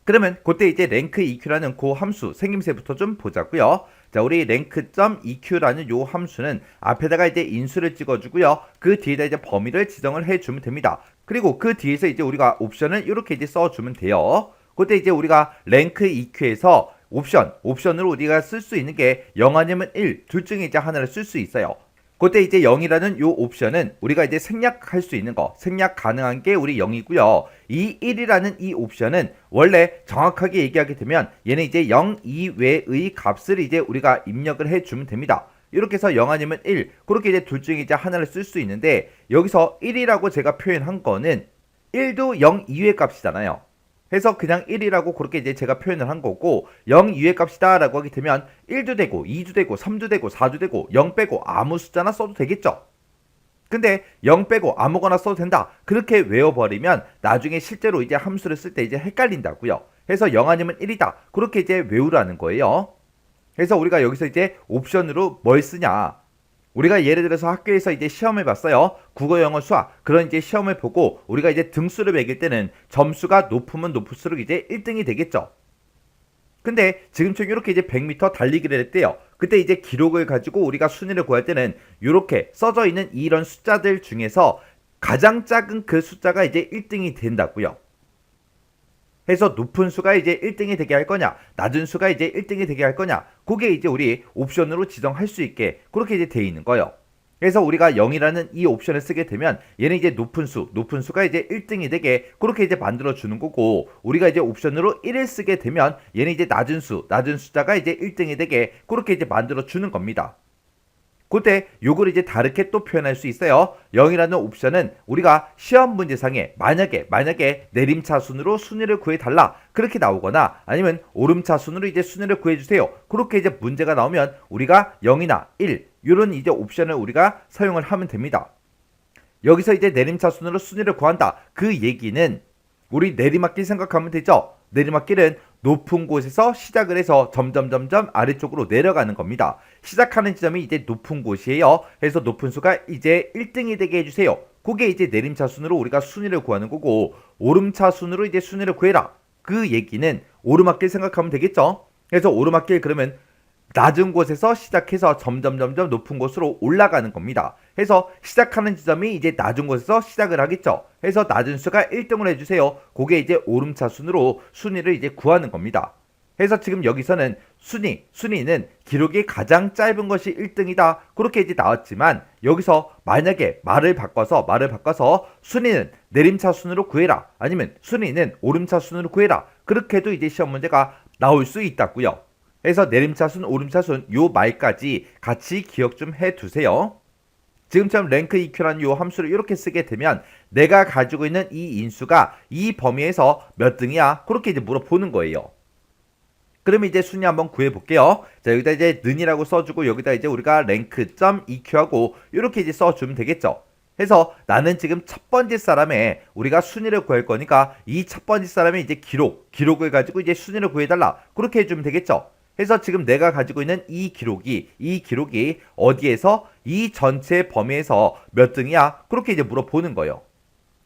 S1: 그러면 그때 이제 랭크 EQ라는 그 함수 생김새부터 좀 보자고요. 자, 우리 rank.eq라는 요 함수는 앞에다가 이제 인수를 찍어주고요. 그 뒤에다 이제 범위를 지정을 해주면 됩니다. 그리고 그 뒤에서 이제 우리가 옵션을 이렇게 이제 써주면 돼요. 그때 이제 우리가 rank EQ에서 옵션으로 우리가 쓸 수 있는 게 0 아니면 1, 둘 중에 이제 하나를 쓸 수 있어요. 그때 이제 0이라는 요 옵션은 우리가 이제 생략할 수 있는 거, 생략 가능한 게 우리 0이고요. 이 1이라는 이 옵션은 원래 정확하게 얘기하게 되면 얘는 이제 0 이외의 값을 이제 우리가 입력을 해주면 됩니다. 이렇게 해서 0 아니면 1, 그렇게 이제 둘 중에 이제 하나를 쓸 수 있는데 여기서 1이라고 제가 표현한 거는 1도 0 이외의 값이잖아요. 해서 그냥 1이라고 그렇게 이제 제가 표현을 한 거고 0 이외의 값이다 라고 하게 되면 1도 되고 2도 되고 3도 되고 4도 되고 0 빼고 아무 숫자나 써도 되겠죠. 근데 0 빼고 아무거나 써도 된다. 그렇게 외워버리면 나중에 실제로 이제 함수를 쓸 때 이제 헷갈린다고요. 해서 0 아니면 1이다. 그렇게 이제 외우라는 거예요. 그래서 우리가 여기서 이제 옵션으로 뭘 쓰냐. 우리가 예를 들어서 학교에서 이제 시험을 봤어요. 국어, 영어, 수학. 그런 이제 시험을 보고 우리가 이제 등수를 매길 때는 점수가 높으면 높을수록 이제 1등이 되겠죠. 근데 지금처럼 이렇게 이제 100m 달리기를 했대요. 그때 이제 기록을 가지고 우리가 순위를 구할 때는 이렇게 써져 있는 이런 숫자들 중에서 가장 작은 그 숫자가 이제 1등이 된다고요. 해서 높은 수가 이제 1등이 되게 할 거냐, 낮은 수가 이제 1등이 되게 할 거냐, 그게 이제 우리 옵션으로 지정할 수 있게 그렇게 이제 되어 있는 거예요. 그래서 우리가 0이라는 이 옵션을 쓰게 되면 얘는 이제 높은 수가 이제 1등이 되게 그렇게 이제 만들어 주는 거고, 우리가 이제 옵션으로 1을 쓰게 되면 얘는 이제 낮은 숫자가 이제 1등이 되게 그렇게 이제 만들어 주는 겁니다. 그때 요걸 이제 다르게 또 표현할 수 있어요. 0이라는 옵션은 우리가 시험 문제상에 만약에 내림차순으로 순위를 구해달라 그렇게 나오거나 아니면 오름차순으로 이제 순위를 구해주세요 그렇게 이제 문제가 나오면 우리가 0이나 1 이런 이제 옵션을 우리가 사용을 하면 됩니다. 여기서 이제 내림차순으로 순위를 구한다. 그 얘기는 우리 내리막길 생각하면 되죠. 내리막길은 높은 곳에서 시작을 해서 점점 아래쪽으로 내려가는 겁니다. 시작하는 지점이 이제 높은 곳이에요. 그래서 높은 수가 이제 1등이 되게 해주세요. 그게 이제 내림차순으로 우리가 순위를 구하는 거고, 오름차순으로 이제 순위를 구해라. 그 얘기는 오르막길 생각하면 되겠죠. 그래서 오르막길 그러면 낮은 곳에서 시작해서 점점 높은 곳으로 올라가는 겁니다. 해서 시작하는 지점이 이제 낮은 곳에서 시작을 하겠죠. 해서 낮은 수가 1등을 해주세요. 그게 이제 오름차순으로 순위를 이제 구하는 겁니다. 해서 지금 여기서는 순위는 기록이 가장 짧은 것이 1등이다. 그렇게 이제 나왔지만 여기서 만약에 말을 바꿔서 순위는 내림차순으로 구해라. 아니면 순위는 오름차순으로 구해라. 그렇게 해도 이제 시험 문제가 나올 수 있다고요. 그래서 내림차순, 오름차순 요 말까지 같이 기억 좀 해두세요. 지금처럼 랭크 EQ라는 요 함수를 이렇게 쓰게 되면 내가 가지고 있는 이 인수가 이 범위에서 몇 등이야? 그렇게 이제 물어보는 거예요. 그러면 이제 순위 한번 구해볼게요. 자, 여기다 이제 는이라고 써주고 여기다 이제 우리가 랭크.EQ하고 이렇게 이제 써주면 되겠죠. 해서 나는 지금 첫 번째 사람의 우리가 순위를 구할 거니까 이 첫 번째 사람의 이제 기록을 가지고 이제 순위를 구해달라. 그렇게 해주면 되겠죠. 해서 지금 내가 가지고 있는 이 기록이 어디에서 이 전체 범위에서 몇 등이야? 그렇게 이제 물어보는 거예요.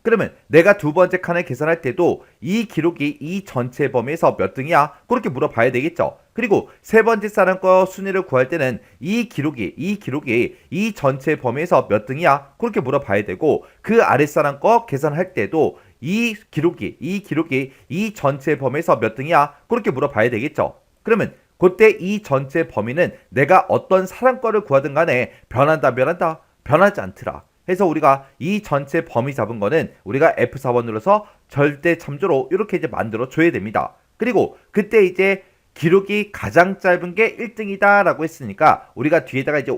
S1: 그러면 내가 두 번째 칸을 계산할 때도 이 기록이 이 전체 범위에서 몇 등이야? 그렇게 물어봐야 되겠죠. 그리고 세 번째 사람 거 순위를 구할 때는 이 기록이 이 전체 범위에서 몇 등이야? 그렇게 물어봐야 되고, 그 아래 사람 거 계산할 때도 이 기록이 이 전체 범위에서 몇 등이야? 그렇게 물어봐야 되겠죠. 그러면 그때 이 전체 범위는 내가 어떤 사람 거를 구하든 간에 변한다? 변하지 않더라. 해서 우리가 이 전체 범위 잡은 거는 우리가 F4번 눌러서 절대 참조로 이렇게 이제 만들어 줘야 됩니다. 그리고 그때 이제 기록이 가장 짧은 게 1등이다 라고 했으니까 우리가 뒤에다가 이제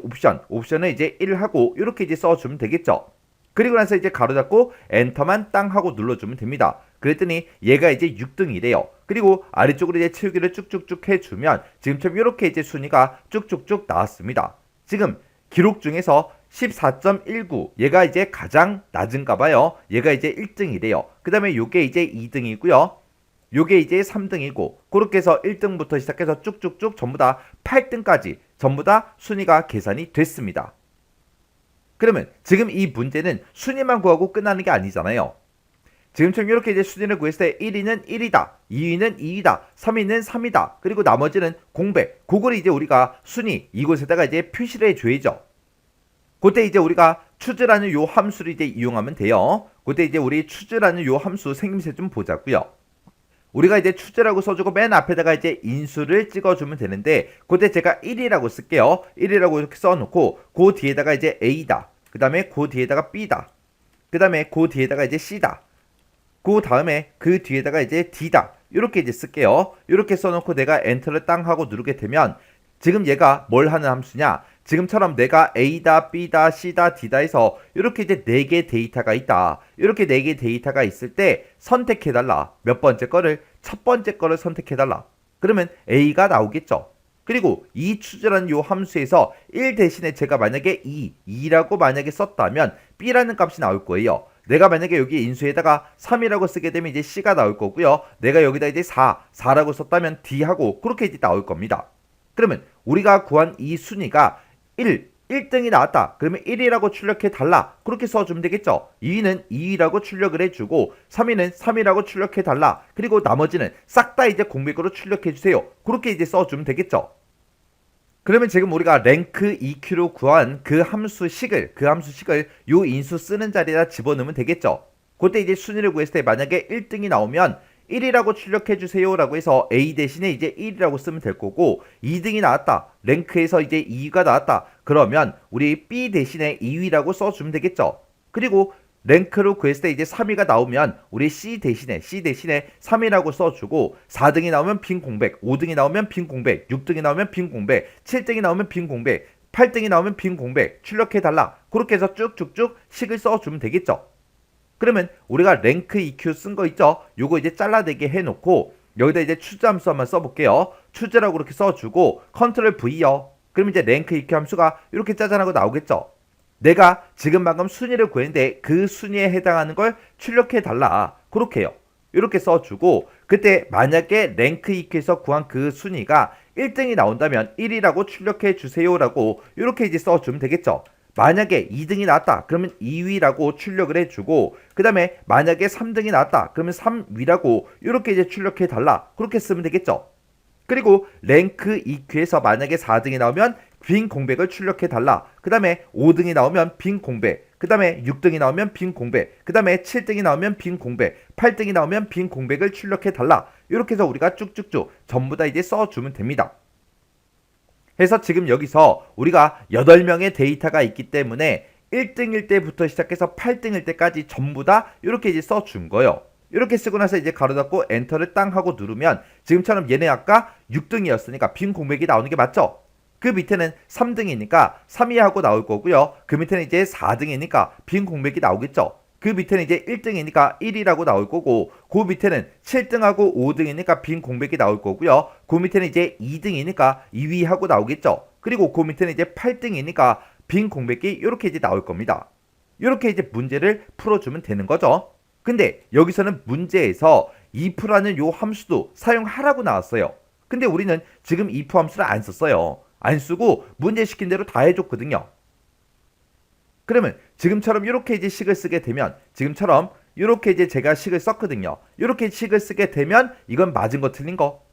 S1: 옵션을 이제 1 하고 이렇게 이제 써주면 되겠죠. 그리고 나서 이제 가로 잡고 엔터만 땅 하고 눌러주면 됩니다. 그랬더니 얘가 이제 6등이래요. 그리고 아래쪽으로 이제 채우기를 쭉쭉쭉 해주면 지금처럼 이렇게 이제 순위가 쭉쭉쭉 나왔습니다. 지금 기록 중에서 14.19 얘가 이제 가장 낮은가 봐요. 얘가 이제 1등이래요. 그 다음에 요게 이제 2등이고요. 요게 이제 3등이고, 그렇게 해서 1등부터 시작해서 쭉쭉쭉 전부 다 8등까지 전부 다 순위가 계산이 됐습니다. 그러면 지금 이 문제는 순위만 구하고 끝나는 게 아니잖아요. 지금처럼 이렇게 이제 순위를 구했을 때 1위는 1이다, 2위는 2이다, 3위는 3이다, 그리고 나머지는 공백. 그걸 이제 우리가 순위 이곳에다가 이제 표시를 해줘야죠. 그때 이제 우리가 추즈라는 요 함수를 이제 이용하면 돼요. 그때 이제 우리 추즈라는 요 함수 생김새 좀 보자고요. 우리가 이제 추즈라고 써주고 맨 앞에다가 이제 인수를 찍어주면 되는데, 그때 제가 1이라고 쓸게요. 1이라고 이렇게 써놓고 그 뒤에다가 이제 A다, 그 다음에 그 뒤에다가 B다, 그 다음에 그 뒤에다가 이제 C다, 그 다음에 그 뒤에다가 이제 D다, 이렇게 이제 쓸게요. 이렇게 써놓고 내가 엔터를 땅 하고 누르게 되면 지금 얘가 뭘 하는 함수냐, 지금처럼 내가 A다, B다, C다, D다 해서 이렇게 이제 4개 데이터가 있다. 이렇게 4개 데이터가 있을 때 선택해달라. 몇 번째 거를? 첫 번째 거를 선택해달라. 그러면 A가 나오겠죠. 그리고 이 추즈라는 요 함수에서 1 대신에 제가 만약에 2라고 만약에 썼다면 B라는 값이 나올 거예요. 내가 만약에 여기 인수에다가 3이라고 쓰게 되면 이제 C가 나올 거고요. 내가 여기다 이제 4라고 썼다면 D하고 그렇게 이제 나올 겁니다. 그러면 우리가 구한 이 순위가 1등이 나왔다. 그러면 1이라고 출력해 달라. 그렇게 써주면 되겠죠. 2위는 2위라고 출력을 해주고 3위는 3위라고 출력해 달라. 그리고 나머지는 싹 다 이제 공백으로 출력해 주세요. 그렇게 이제 써주면 되겠죠. 그러면 지금 우리가 랭크 EQ로 구한 그 함수식을 요 인수 쓰는 자리에다 집어넣으면 되겠죠. 그때 이제 순위를 구했을 때 만약에 1등이 나오면 1이라고 출력해주세요 라고 해서 A 대신에 이제 1이라고 쓰면 될 거고, 2등이 나왔다, 랭크에서 이제 2위가 나왔다, 그러면 우리 B 대신에 2위라고 써주면 되겠죠. 그리고 랭크로 구했을 때 이제 3위가 나오면 우리 C 대신에 3이라고 써주고, 4등이 나오면 빈 공백, 5등이 나오면 빈 공백, 6등이 나오면 빈 공백, 7등이 나오면 빈 공백, 8등이 나오면 빈 공백 출력해달라. 그렇게 해서 쭉쭉쭉 식을 써주면 되겠죠. 그러면 우리가 랭크 EQ 쓴 거 있죠? 요거 이제 잘라내게 해놓고 여기다 이제 추즈 함수 한번 써볼게요. 추즈라고 이렇게 써주고 컨트롤 V요. 그럼 이제 랭크 EQ 함수가 이렇게 짜잔하고 나오겠죠? 내가 지금 방금 순위를 구했는데 그 순위에 해당하는 걸 출력해 달라. 그렇게 해요. 이렇게 써주고 그때 만약에 랭크 EQ에서 구한 그 순위가 1등이 나온다면 1이라고 출력해 주세요라고 이렇게 이제 써주면 되겠죠. 만약에 2등이 나왔다 그러면 2위라고 출력을 해주고 그 다음에 만약에 3등이 나왔다 그러면 3위라고 이렇게 이제 출력해 달라. 그렇게 쓰면 되겠죠. 그리고 랭크 EQ에서 만약에 4등이 나오면 빈 공백을 출력해 달라. 그 다음에 5등이 나오면 빈 공백, 그 다음에 6등이 나오면 빈 공백, 그 다음에 7등이 나오면 빈 공백, 8등이 나오면 빈 공백을 출력해 달라. 이렇게 해서 우리가 쭉쭉쭉 전부 다 이제 써주면 됩니다. 그래서 지금 여기서 우리가 8명의 데이터가 있기 때문에 1등일 때부터 시작해서 8등일 때까지 전부 다 이렇게 이제 써준 거예요. 이렇게 쓰고 나서 이제 가로 닫고 엔터를 땅 하고 누르면 지금처럼 얘네 아까 6등이었으니까 빈 공백이 나오는 게 맞죠? 그 밑에는 3등이니까 3위 하고 나올 거고요. 그 밑에는 이제 4등이니까 빈 공백이 나오겠죠? 그 밑에는 이제 1등이니까 1이라고 나올 거고 그 밑에는 7등하고 5등이니까 빈 공백이 나올 거고요. 그 밑에는 이제 2등이니까 2위 하고 나오겠죠? 그리고 그 밑에는 이제 8등이니까 빈 공백이 이렇게 이제 나올 겁니다. 이렇게 이제 문제를 풀어주면 되는 거죠. 근데 여기서는 문제에서 if라는 요 함수도 사용하라고 나왔어요. 근데 우리는 지금 if 함수를 안 썼어요. 안 쓰고 문제 시킨 대로 다 해줬거든요. 그러면 지금처럼 이렇게 이제 식을 쓰게 되면 지금처럼 이렇게 이제 제가 식을 썼거든요. 이렇게 식을 쓰게 되면 이건 맞은 거 틀린 거.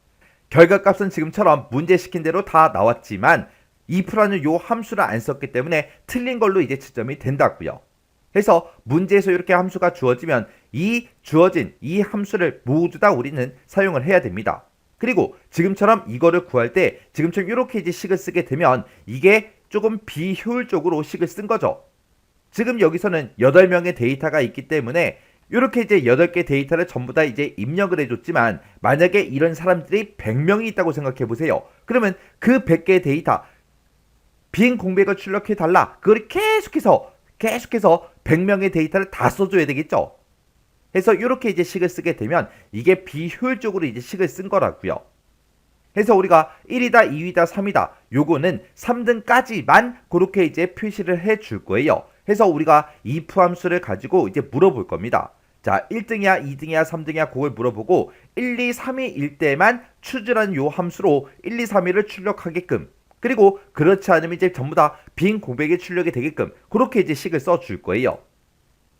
S1: 결과값은 지금처럼 문제 시킨 대로 다 나왔지만 if라는 요 함수를 안 썼기 때문에 틀린 걸로 이제 채점이 된다고요. 그래서 문제에서 이렇게 함수가 주어지면 이 주어진 이 함수를 모두 다 우리는 사용을 해야 됩니다. 그리고 지금처럼 이거를 구할 때 지금처럼 이렇게 이제 식을 쓰게 되면 이게 조금 비효율적으로 식을 쓴 거죠. 지금 여기서는 8명의 데이터가 있기 때문에 이렇게 이제 8개 데이터를 전부 다 이제 입력을 해줬지만 만약에 이런 사람들이 100명이 있다고 생각해 보세요. 그러면 그 100개의 데이터 빈 공백을 출력해 달라. 그걸 계속해서 100명의 데이터를 다 써줘야 되겠죠. 그래서 이렇게 이제 식을 쓰게 되면 이게 비효율적으로 이제 식을 쓴 거라고요. 그래서 우리가 1이다, 2위다, 3이다 요거는 3등까지만 그렇게 이제 표시를 해 줄 거예요. 그래서 우리가 if 함수를 가지고 이제 물어볼 겁니다. 자, 1등이야, 2등이야, 3등이야 그걸 물어보고 1, 2, 3위일 때만 추즈라는 요 함수로 1, 2, 3위를 출력하게끔 그리고 그렇지 않으면 이제 전부 다 빈 공백에 출력이 되게끔 그렇게 이제 식을 써 줄 거예요.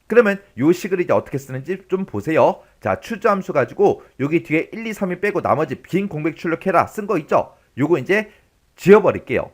S1: 그러면 요 식을 이제 어떻게 쓰는지 좀 보세요. 자, 추즈 함수 가지고 여기 뒤에 1, 2, 3위 빼고 나머지 빈 공백 출력해라 쓴 거 있죠? 요거 이제 지워버릴게요.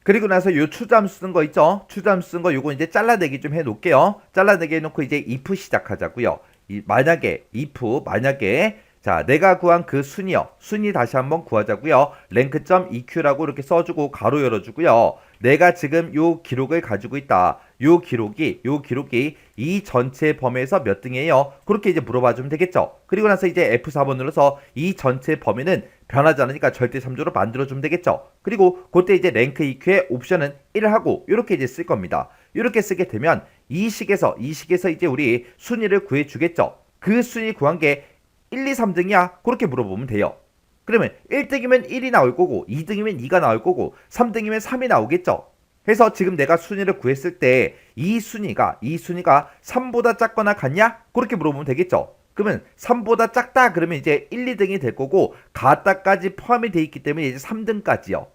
S1: 그리고 나서 요 추즈 함수 쓴 거 있죠? 추즈 함수 쓴 거 요거 이제 잘라내기 좀 해놓을게요. 잘라내기 해놓고 이제 if 시작하자고요. 만약에 자, 내가 구한 그 순위요. 순위 다시 한번 구하자고요. 랭크.eq라고 이렇게 써주고 가로 열어주고요. 내가 지금 요 기록을 가지고 있다. 요 기록이 이 전체 범위에서 몇 등이에요? 그렇게 이제 물어봐주면 되겠죠. 그리고 나서 이제 F4번 눌러서 이 전체 범위는 변하지 않으니까 절대 참조로 만들어주면 되겠죠. 그리고 그때 이제 랭크 EQ의 옵션은 1을 하고 이렇게 이제 쓸 겁니다. 이렇게 쓰게 되면 이 식에서 이제 우리 순위를 구해주겠죠. 그 순위 구한 게 1, 2, 3등이야? 그렇게 물어보면 돼요. 그러면 1등이면 1이 나올 거고 2등이면 2가 나올 거고 3등이면 3이 나오겠죠. 그래서 지금 내가 순위를 구했을 때 이 순위가 3보다 작거나 같냐? 그렇게 물어보면 되겠죠. 그러면 3보다 작다 그러면 이제 1, 2등이 될 거고 같다까지 포함이 돼 있기 때문에 이제 3등까지요.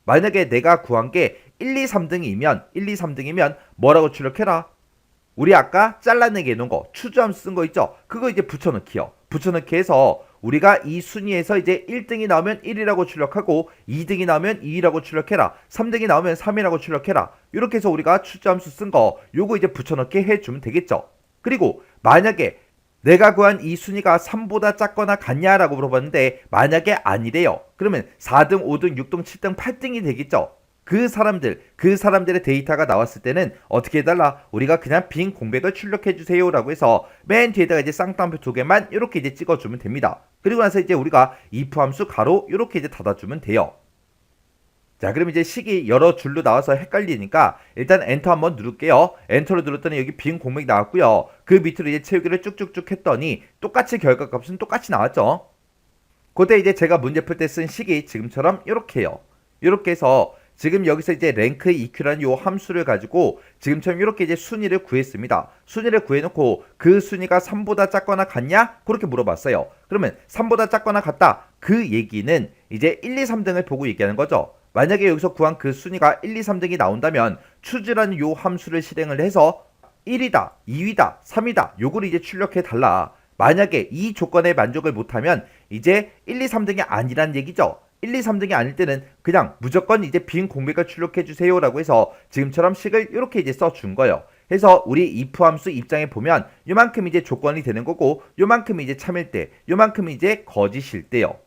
S1: 만약에 내가 구한 게 1, 2, 3등이면 뭐라고 출력해라? 우리 아까 잘라내기 해놓은 거 추주함수 쓴 거 있죠? 그거 이제 붙여넣기요. 붙여넣기 해서 우리가 이 순위에서 이제 1등이 나오면 1이라고 출력하고 2등이 나오면 2라고 출력해라. 3등이 나오면 3이라고 출력해라. 이렇게 해서 우리가 추주함수 쓴 거 요거 이제 붙여넣기 해주면 되겠죠. 그리고 만약에 내가 구한 이 순위가 3보다 작거나 같냐라고 물어봤는데 만약에 아니래요. 그러면 4등, 5등, 6등, 7등, 8등이 되겠죠. 그 사람들의 데이터가 나왔을 때는 어떻게 해달라? 우리가 그냥 빈 공백을 출력해 주세요 라고 해서 맨 뒤에다가 이제 쌍따옴표 2개만 이렇게 이제 찍어주면 됩니다. 그리고 나서 이제 우리가 if 함수 가로 이렇게 이제 닫아주면 돼요. 자, 그럼 이제 식이 여러 줄로 나와서 헷갈리니까 일단 엔터 한번 누를게요. 엔터를 눌렀더니 여기 빈 공백이 나왔고요. 그 밑으로 이제 채우기를 쭉쭉쭉 했더니 똑같이 결과값은 똑같이 나왔죠. 그때 이제 제가 문제 풀 때 쓴 식이 지금처럼 이렇게 해요. 이렇게 해서 지금 여기서 이제 랭크 EQ라는 요 함수를 가지고 지금처럼 이렇게 이제 순위를 구했습니다. 순위를 구해놓고 그 순위가 3보다 작거나 같냐? 그렇게 물어봤어요. 그러면 3보다 작거나 같다. 그 얘기는 이제 1, 2, 3등을 보고 얘기하는 거죠. 만약에 여기서 구한 그 순위가 1, 2, 3등이 나온다면 추즈라는 요 함수를 실행을 해서 1위다, 2위다, 3위다 요거를 이제 출력해 달라. 만약에 이 조건에 만족을 못하면 이제 1, 2, 3등이 아니란 얘기죠. 1, 2, 3등이 아닐 때는 그냥 무조건 이제 빈 공백을 출력해 주세요 라고 해서 지금처럼 식을 이렇게 이제 써준 거예요. 그래서 우리 if 함수 입장에 보면 요만큼 이제 조건이 되는 거고 요만큼 이제 참일 때 요만큼 이제 거짓일 때요.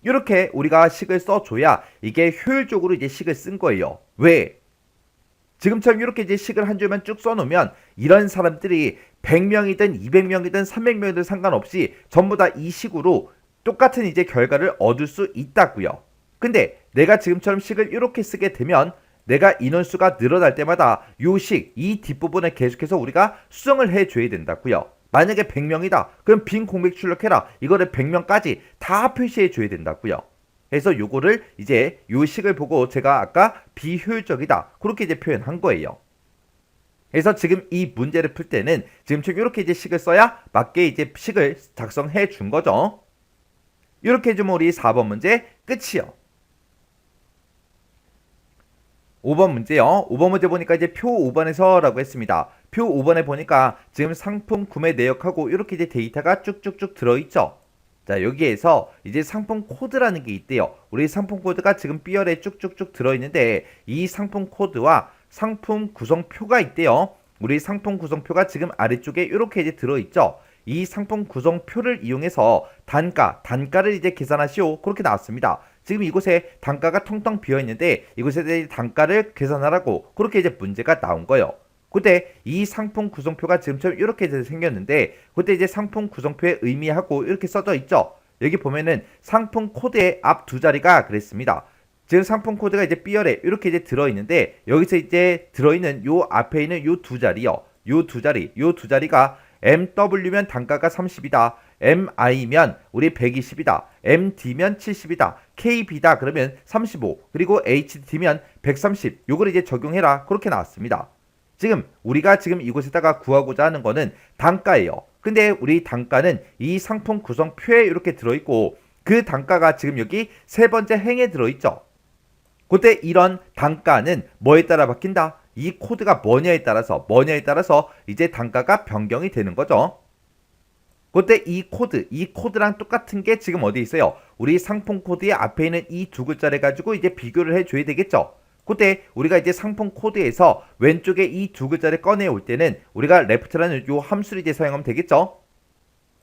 S1: 이렇게 우리가 식을 써줘야 이게 효율적으로 이제 식을 쓴 거예요. 왜? 지금처럼 이렇게 이제 식을 한 줄만 쭉 써놓으면 이런 사람들이 100명이든 200명이든 300명이든 상관없이 전부 다 이 식으로 똑같은 이제 결과를 얻을 수 있다고요. 근데 내가 지금처럼 식을 이렇게 쓰게 되면 내가 인원수가 늘어날 때마다 요 식, 이 뒷부분에 계속해서 우리가 수정을 해줘야 된다고요. 만약에 100명이다. 그럼 빈 공백 출력해라. 이거를 100명까지 다 표시해줘야 된다고요. 그래서 요거를 이제 요 식을 보고 제가 아까 비효율적이다. 그렇게 이제 표현한 거예요. 그래서 지금 이 문제를 풀 때는 지금처럼 이렇게 이제 식을 써야 맞게 이제 식을 작성해 준 거죠. 이렇게 해주면 우리 4번 문제 끝이요. 5번 문제요. 5번 문제 보니까 이제 표 5번에서 라고 했습니다. 표 5번에 보니까 지금 상품 구매 내역하고 이렇게 이제 데이터가 쭉쭉쭉 들어있죠. 자, 여기에서 이제 상품 코드라는 게 있대요. 우리 상품 코드가 지금 B열에 쭉쭉쭉 들어있는데 이 상품 코드와 상품 구성표가 있대요. 우리 상품 구성표가 지금 아래쪽에 이렇게 이제 들어있죠. 이 상품 구성표를 이용해서 단가를 이제 계산하시오. 그렇게 나왔습니다. 지금 이곳에 단가가 텅텅 비어있는데 이곳에 대해 단가를 계산하라고 그렇게 이제 문제가 나온 거예요. 그때 이 상품 구성표가 지금처럼 이렇게 생겼는데 그때 이제 상품 구성표의 의미하고 이렇게 써져 있죠. 여기 보면은 상품 코드의 앞 두 자리가 그랬습니다. 지금 상품 코드가 이제 B열에 이렇게 이제 들어있는데 여기서 이제 들어있는 요 앞에 있는 요 두 자리요. 요 두 자리가 MW면 단가가 30이다. MI면 우리 120이다. MD면 70이다. KB다. 그러면 35. 그리고 HD면 130. 요걸 이제 적용해라. 그렇게 나왔습니다. 지금 우리가 지금 이곳에다가 구하고자 하는 거는 단가예요. 근데 우리 단가는 이 상품 구성표에 이렇게 들어있고 그 단가가 지금 여기 세 번째 행에 들어있죠. 그때 이런 단가는 뭐에 따라 바뀐다? 이 코드가 뭐냐에 따라서 이제 단가가 변경이 되는 거죠. 그때 이 코드랑 똑같은 게 지금 어디 있어요? 우리 상품 코드의 앞에 있는 이 두 글자를 가지고 이제 비교를 해줘야 되겠죠. 그때 우리가 이제 상품 코드에서 왼쪽에 이 두 글자를 꺼내올 때는 우리가 left라는 요 함수를 이제 사용하면 되겠죠.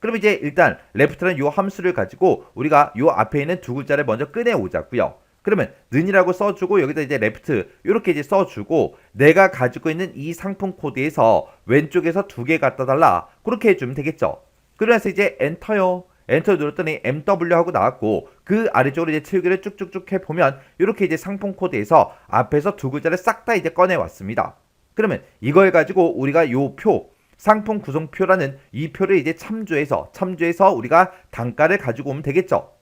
S1: 그럼 이제 일단 left라는 요 함수를 가지고 우리가 요 앞에 있는 두 글자를 먼저 꺼내오자고요. 그러면 는이라고 써주고 여기다 이제 left 이렇게 이제 써주고 내가 가지고 있는 이 상품 코드에서 왼쪽에서 두 개 갖다 달라 그렇게 해주면 되겠죠. 그래서 이제 엔터요. 엔터 눌렀더니 MW 하고 나왔고 그 아래쪽으로 이제 채우기를 쭉쭉쭉 해보면 이렇게 이제 상품 코드에서 앞에서 두 글자를 싹 다 이제 꺼내왔습니다. 그러면 이걸 가지고 우리가 요 표, 상품 구성표라는 이 표를 이제 참조해서 우리가 단가를 가지고 오면 되겠죠.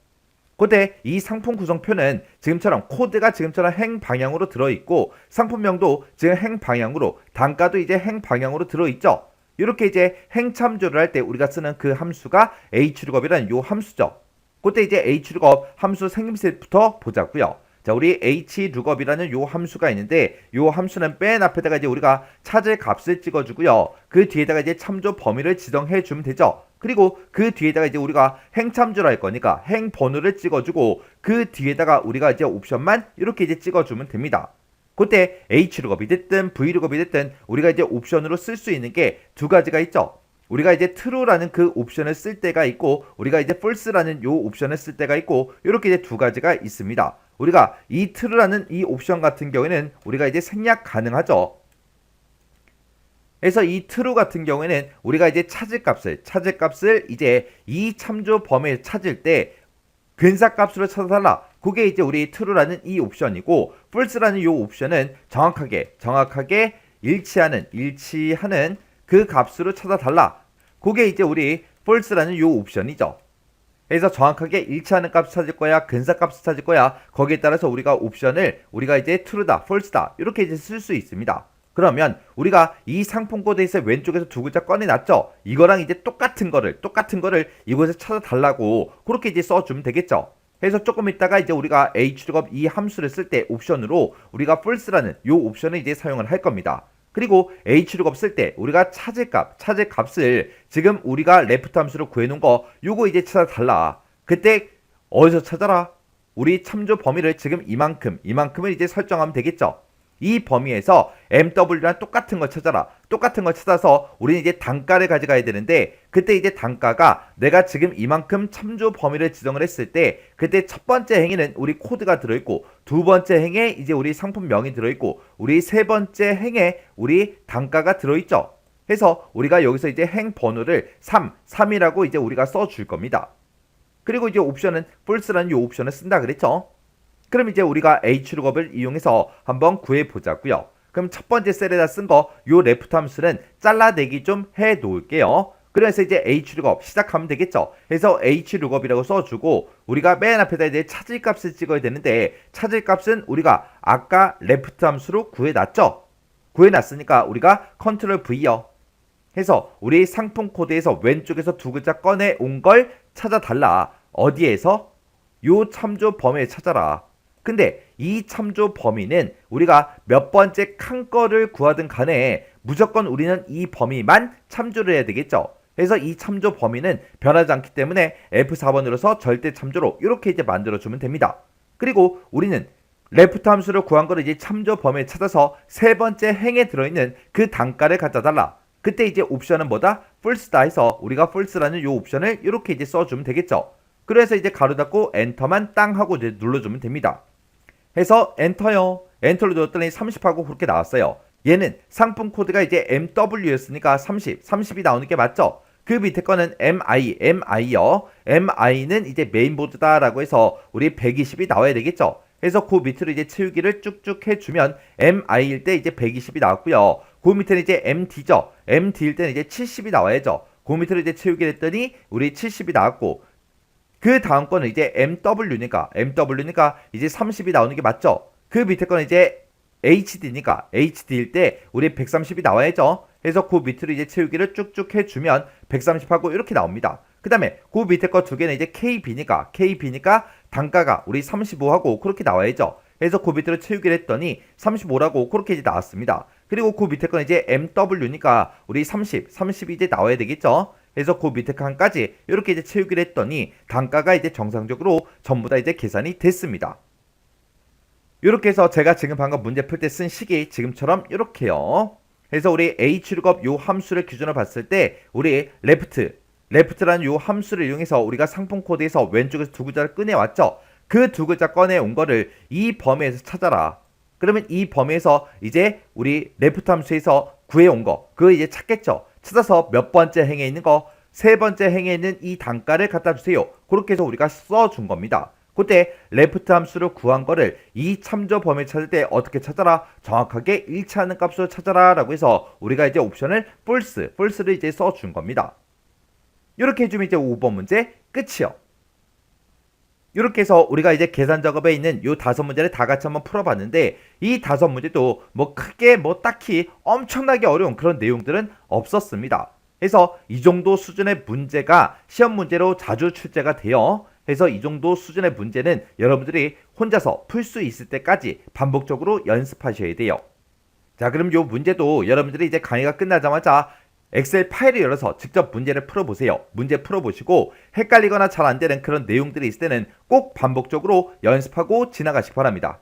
S1: 그때 이 상품 구성표는 지금처럼 코드가 지금처럼 행 방향으로 들어있고 상품명도 지금 행 방향으로 단가도 이제 행 방향으로 들어있죠. 이렇게 이제 행 참조를 할 때 우리가 쓰는 그 함수가 hlookup이라는 요 함수죠. 그때 이제 hLookup 함수 생김새부터 보자고요. 자, 우리 hLookup이라는 요 함수가 있는데 요 함수는 맨 앞에다가 이제 우리가 찾을 값을 찍어주고요. 그 뒤에다가 이제 참조 범위를 지정해 주면 되죠. 그리고 그 뒤에다가 이제 우리가 행 참조를 할 거니까 행 번호를 찍어주고 그 뒤에다가 우리가 이제 옵션만 이렇게 이제 찍어주면 됩니다. 그때 hlookup이 됐든 vlookup이 됐든 우리가 이제 옵션으로 쓸 수 있는 게 두 가지가 있죠. 우리가 이제 true라는 그 옵션을 쓸 때가 있고 우리가 이제 false라는 요 옵션을 쓸 때가 있고 이렇게 이제 두 가지가 있습니다. 우리가 이 true라는 이 옵션 같은 경우에는 우리가 이제 생략 가능하죠. 그래서 이 true 같은 경우에는 우리가 이제 찾을 값을 이제 이 참조 범위를 찾을 때 근사 값으로 찾아달라. 그게 이제 우리 true라는 이 옵션이고 false라는 이 옵션은 정확하게 일치하는 그 값으로 찾아달라. 그게 이제 우리 false라는 이 옵션이죠. 그래서 정확하게 일치하는 값을 찾을 거야, 근사값을 찾을 거야. 거기에 따라서 우리가 옵션을 우리가 이제 true다, false다 이렇게 이제 쓸 수 있습니다. 그러면 우리가 이 상품 코드에서 왼쪽에서 두 글자 꺼내놨죠. 이거랑 이제 똑같은 거를 이곳에서 찾아달라고 그렇게 이제 써주면 되겠죠. 그래서 조금 있다가 이제 우리가 hrlookup 이 함수를 쓸 때 옵션으로 우리가 false라는 요 옵션을 이제 사용을 할 겁니다. 그리고 hrlookup 쓸 때 우리가 찾을 값을 지금 우리가 left 함수로 구해놓은 거 요거 이제 찾아달라. 그때 어디서 찾아라? 우리 참조 범위를 지금 이만큼을 이제 설정하면 되겠죠. 이 범위에서 MW랑 똑같은 걸 찾아라. 똑같은 걸 찾아서 우리는 이제 단가를 가져가야 되는데 그때 이제 단가가 내가 지금 이만큼 참조 범위를 지정을 했을 때 그때 첫 번째 행에는 우리 코드가 들어있고 두 번째 행에 이제 우리 상품명이 들어있고 우리 세 번째 행에 우리 단가가 들어있죠. 해서 우리가 여기서 이제 행 번호를 3이라고 이제 우리가 써줄 겁니다. 그리고 이제 옵션은 false라는 이 옵션을 쓴다 그랬죠. 그럼 이제 우리가 hrlookup을 이용해서 한번 구해보자고요. 그럼 첫 번째 셀에다 쓴 거 요 left 함수는 잘라내기 좀 해놓을게요. 그래서 이제 hrlookup 시작하면 되겠죠. 그래서 hrlookup이라고 써주고 우리가 맨 앞에다 이제 찾을 값을 찍어야 되는데 찾을 값은 우리가 아까 left 함수로 구해놨죠. 구해놨으니까 우리가 Ctrl V요. 해서 우리 상품 코드에서 왼쪽에서 두 글자 꺼내온 걸 찾아달라. 어디에서? 요 참조 범위에 찾아라. 근데 이 참조 범위는 우리가 몇 번째 칸 거를 구하든 간에 무조건 우리는 이 범위만 참조를 해야 되겠죠. 그래서 이 참조 범위는 변하지 않기 때문에 F4번으로서 절대 참조로 이렇게 이제 만들어주면 됩니다. 그리고 우리는 left 함수를 구한 거를 이제 참조 범위에 찾아서 세 번째 행에 들어있는 그 단가를 갖다 달라. 그때 이제 옵션은 뭐다? false다 해서 우리가 false라는 요 옵션을 이렇게 이제 써주면 되겠죠. 그래서 이제 가로 닫고 엔터만 땅 하고 이제 눌러주면 됩니다. 해서 엔터요. 엔터를 눌렀더니 30하고 그렇게 나왔어요. 얘는 상품 코드가 이제 MW였으니까 30이 나오는 게 맞죠? 그 밑에 거는 MI요. MI는 이제 메인보드다라고 해서 우리 120이 나와야 되겠죠? 그래서 그 밑으로 이제 채우기를 쭉쭉 해주면 MI일 때 이제 120이 나왔고요. 그 밑에는 이제 MD죠? MD일 때는 이제 70이 나와야죠. 그 밑으로 이제 채우기를 했더니 우리 70이 나왔고 그 다음 거는 이제 MW니까 이제 30이 나오는 게 맞죠? 그 밑에 거는 이제 HD니까 HD일 때 우리 130이 나와야죠. 그래서 그 밑으로 이제 채우기를 쭉쭉 해주면 130하고 이렇게 나옵니다. 그 다음에 그 밑에 거 두 개는 이제 KB니까 단가가 우리 35하고 그렇게 나와야죠. 그래서 그 밑으로 채우기를 했더니 35라고 그렇게 이제 나왔습니다. 그리고 그 밑에 거는 이제 MW니까 우리 30이 이제 나와야 되겠죠. 그래서 그 밑에 칸까지 이렇게 이제 채우기를 했더니 단가가 이제 정상적으로 전부 다 이제 계산이 됐습니다. 이렇게 해서 제가 지금 방금 문제 풀 때 쓴 식이 지금처럼 이렇게요. 그래서 우리 hrlookup 요 함수를 기준으로 봤을 때 우리 left라는 요 함수를 이용해서 우리가 상품 코드에서 왼쪽에서 두 글자를 꺼내왔죠. 그 두 글자 꺼내온 거를 이 범위에서 찾아라. 그러면 이 범위에서 이제 우리 left 함수에서 구해온 거 그거 이제 찾겠죠. 찾아서 몇 번째 행에 있는 거 세 번째 행에 있는 이 단가를 갖다 주세요. 그렇게 해서 우리가 써준 겁니다. 그때 left 함수를 구한 거를 이 참조 범위 찾을 때 어떻게 찾아라? 정확하게 일치하는 값으로 찾아라 라고 해서 우리가 이제 옵션을 false를 이제 써준 겁니다. 이렇게 해주면 이제 5번 문제 끝이요. 이렇게 해서 우리가 이제 계산 작업에 있는 요 5문제를 다 같이 한번 풀어봤는데 이 5문제도 뭐 크게 뭐 딱히 엄청나게 어려운 그런 내용들은 없었습니다. 그래서 이 정도 수준의 문제가 시험 문제로 자주 출제가 돼요. 그래서 이 정도 수준의 문제는 여러분들이 혼자서 풀 수 있을 때까지 반복적으로 연습하셔야 돼요. 자, 그럼 요 문제도 여러분들이 이제 강의가 끝나자마자 엑셀 파일을 열어서 직접 문제를 풀어보세요. 문제 풀어보시고 헷갈리거나 잘 안되는 그런 내용들이 있을 때는 꼭 반복적으로 연습하고 지나가시기 바랍니다.